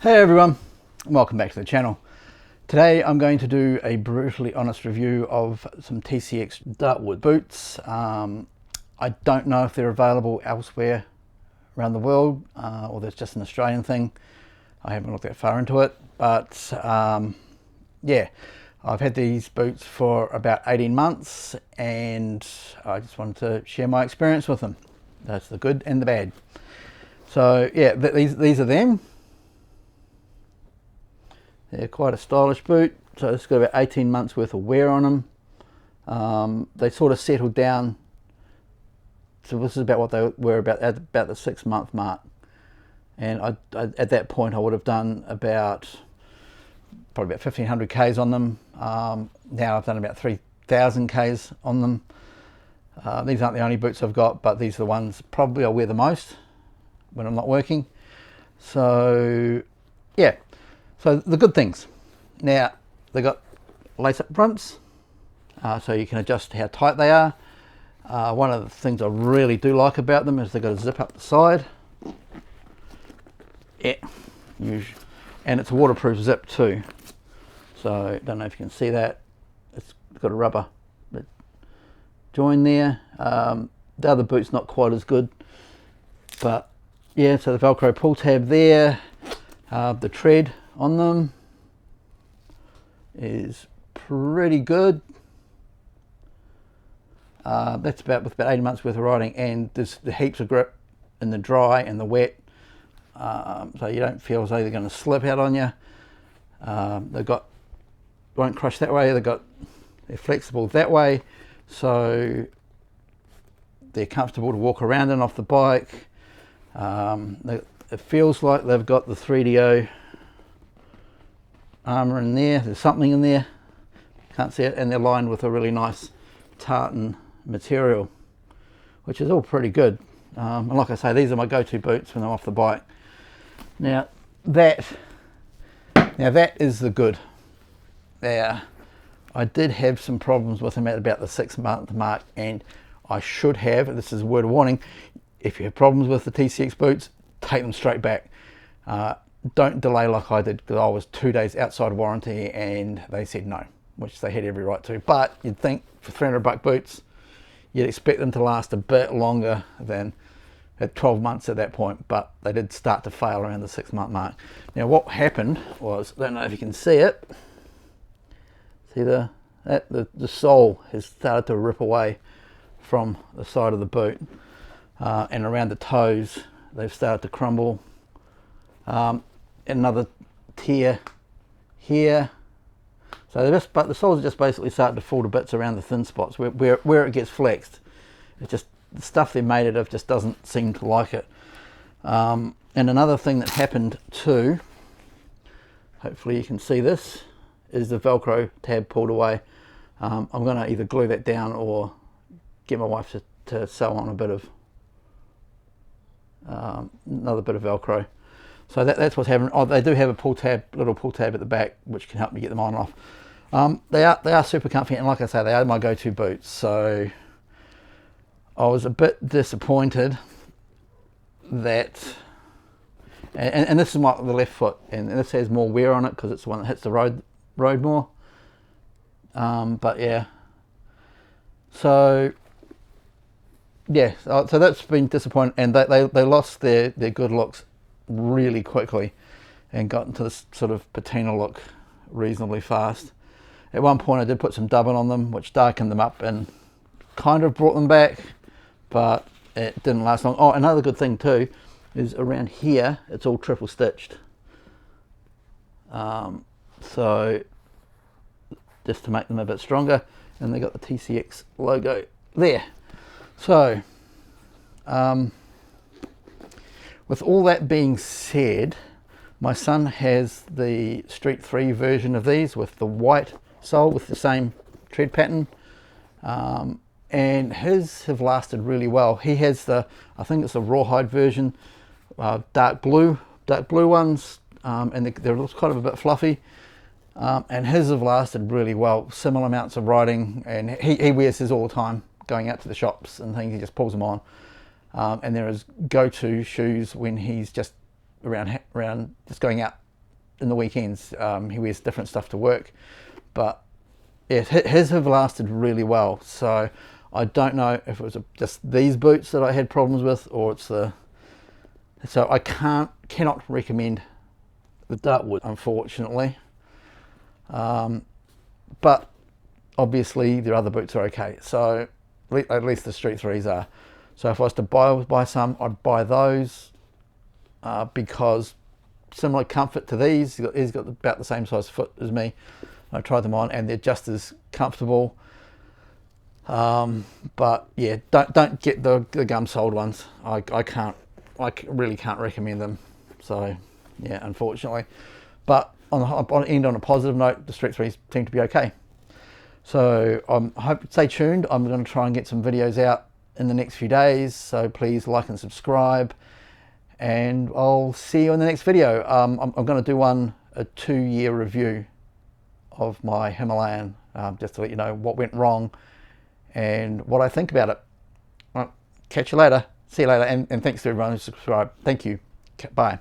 Hey everyone, welcome back to the channel. Today I'm going to do a brutally honest review of some TCX Dartwood boots. I don't know if they're available elsewhere around the world or that's just an Australian thing. I haven't looked that far into it, but yeah, I've had these boots for about 18 months and I just wanted to share my experience with them. That's the good and the bad. So yeah, these are them. They're quite a stylish boot, so it's got about 18 months worth of wear on them. They sort of settled down, so this is about what they were about at the 6-month mark. And I at that point I would have done probably about 1500 Ks on them. Now I've done about 3000 Ks on them. These aren't the only boots I've got, but these are the ones probably I wear the most when I'm not working. So yeah. So the good things, now they've got lace-up fronts, so you can adjust how tight they are. One of the things I really do like about them is they've got a zip up the side. Yeah, and it's a waterproof zip too. So don't know if you can see that. It's got a rubber join there. The other boot's not quite as good, but yeah. So the Velcro pull tab there, the tread on them is pretty good. That's with about 18 months worth of riding, and there's the heaps of grip in the dry and the wet, so you don't feel as though they're going to slip out on you. Won't crush that way. They're flexible that way, so they're comfortable to walk around in off the bike. It feels like they've got the 3DO armour in there. There's something in there, can't see it, and they're lined with a really nice tartan material, which is all pretty good. And like I say, these are my go-to boots when I'm off the bike. Now that is the good. Now I did have some problems with them at about the 6-month mark, and I should have, this is a word of warning, if you have problems with the TCX boots, take them straight back. Don't delay like I did, because I was 2 days outside warranty and they said no, which they had every right to. But you'd think for 300 buck boots, you'd expect them to last a bit longer than at 12 months at that point, but they did start to fail around the 6-month mark. Now what happened was, I don't know if you can see it, see the sole has started to rip away from the side of the boot, and around the toes they've started to crumble. Another tear here, so but the soles are just basically starting to fall to bits around the thin spots where it gets flexed. It's just the stuff they're made out of just doesn't seem to like it. And another thing that happened too, hopefully you can see this, is the Velcro tab pulled away. I'm going to either glue that down or get my wife to sew on a bit of another bit of Velcro. So that's what's happening. Oh, they do have a little pull tab at the back, which can help me get them on and off. They are super comfy, and like I say, they are my go-to boots. So I was a bit disappointed that, and this is the left foot, and this has more wear on it because it's the one that hits the road more. But yeah, so yeah, so that's been disappointing, and they lost their good looks really quickly and got into this sort of patina look reasonably fast. At one point I did put some dubbing on them, which darkened them up and kind of brought them back, but it didn't last long. Oh, another good thing too is around here it's all triple stitched, so just to make them a bit stronger, and they got the TCX logo there. So with all that being said, my son has the Street 3 version of these with the white sole with the same tread pattern, and his have lasted really well. He has I think it's the rawhide version, dark blue ones, and they're kind of a bit fluffy, and his have lasted really well. Similar amounts of riding, and he wears his all the time, going out to the shops and things. He just pulls them on. And they're his go-to shoes when he's just around just going out in the weekends. He wears different stuff to work, but yeah, his have lasted really well. So I don't know if it was just these boots that I had problems with, or it's the... So I cannot recommend the Dartwood, unfortunately. But obviously their other boots are okay. So at least the Street 3s are. So if I was to buy some, I'd buy those because similar comfort to these. He's got about the same size foot as me. I tried them on and they're just as comfortable. But yeah, don't get the gum soled ones. I really can't recommend them. So yeah, unfortunately. But on end on a positive note, the Street 3s seem to be okay. So I hope, stay tuned. I'm going to try and get some videos out in the next few days. So please like and subscribe, and I'll see you in the next video. I'm going to do a 2-year review of my Himalayan, just to let you know what went wrong and what I think about it. Well, catch you later. See you later, and thanks to everyone who subscribed. Thank you. Bye.